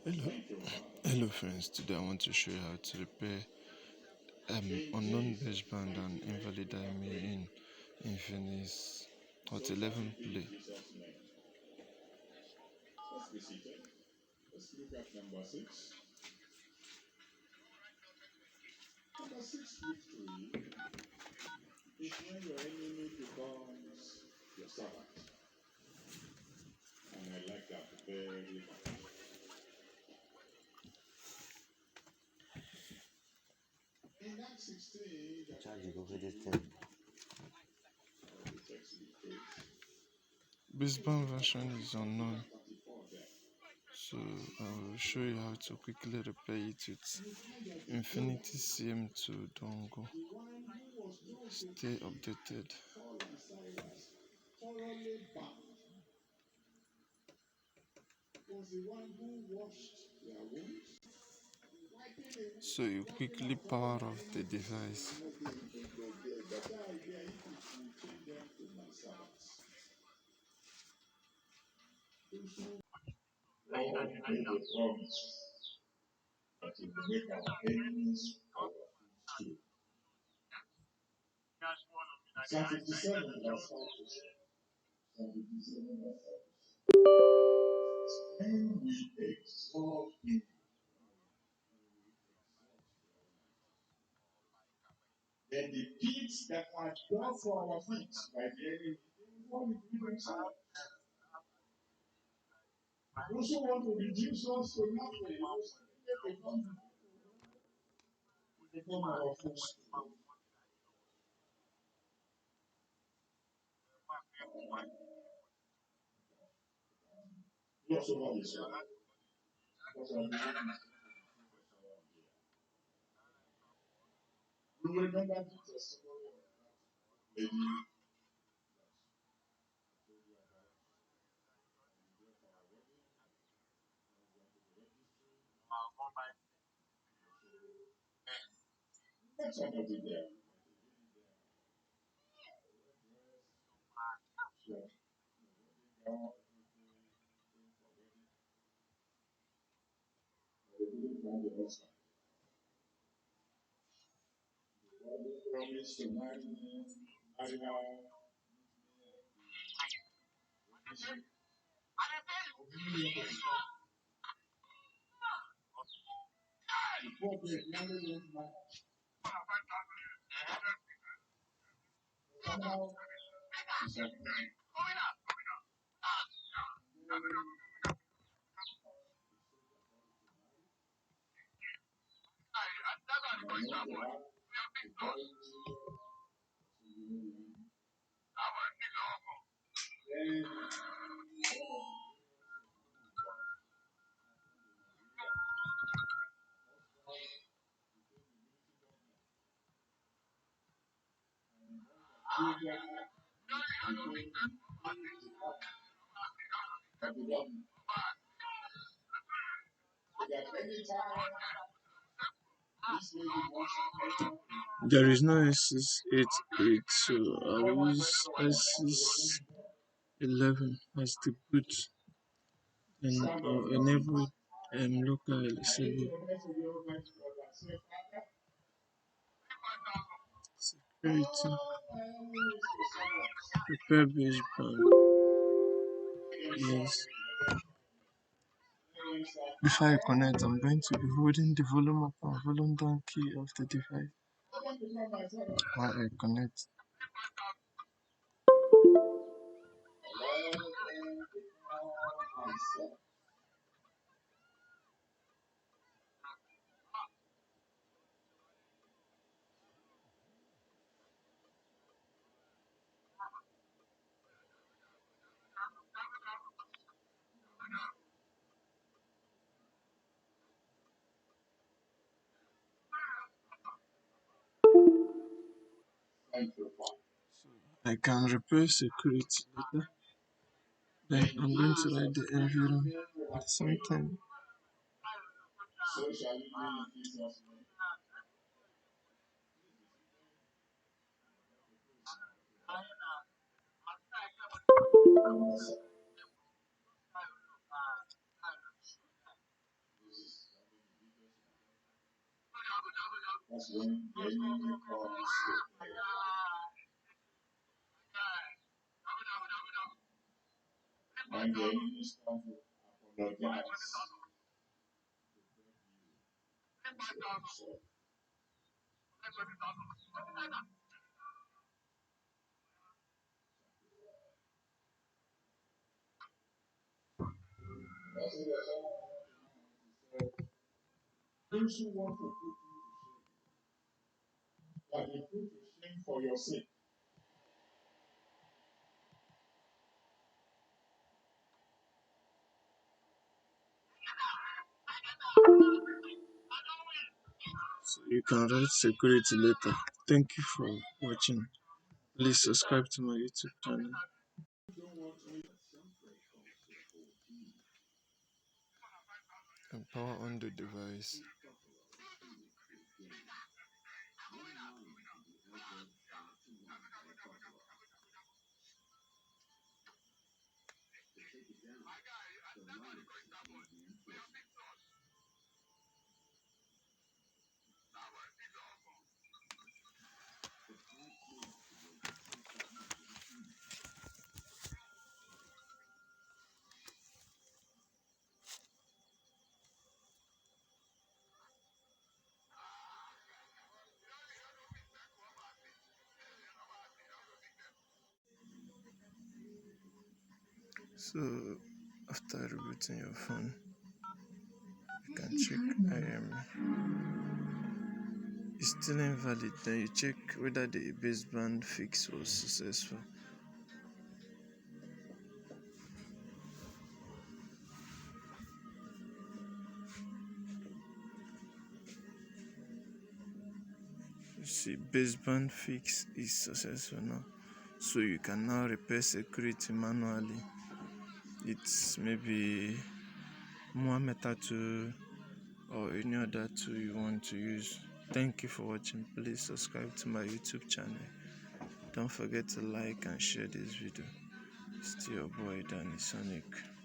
Hello, hello friends. Today I want to show you how to repair unknown baseband and invalid IME in Infinix Hot 11 Play. Let's look at number 6. Number 6 victory is when your enemy becomes your servant. And I like that very much. In that 16, Baseband version is unknown, so I will show you how to quickly repair it with Infinity CM2 dongle. Stay updated. So you quickly power off the device. Lord made a promise that He will make our enemies our footstool. Psalm 57 verse 5 to 7. Psalm 57 verse 5 to 7. When we exalt Him, then the pits that are dug for our feet by the enemy will be themselves. Those who want to reduce us to nothing, become our footstool. Lots of others. We will remember the testimony of that lady. That's what I did there. Promised to marry him, marry her. Before they married him, somehow he's like, There is no S688, so I'll use S611 as the boot, and I'll enable local LCD security, repair baseband. Yes. Before I connect, I'm going to be holding the volume up and volume down key of the device while I connect. I can repair security later. Then I'm going to write the environment at the same time. That's when the enemy comes when the enemy starts to apologize. So, that's it. Those who want to put you to shame, that they put to shame for your sake. So you can write security later. Thank you for watching. Please subscribe to my YouTube channel. Don't want to And power on the device. So after rebooting your phone, you can check it's still invalid. Then you check whether the baseband fix was successful. You see, baseband fix is successful now. So you can now repair security manually. It's maybe more meta tool or any other tool you want to use. Thank you for watching. Please subscribe to my YouTube channel. Don't forget to like and share this video. Still your boy dany-sonic.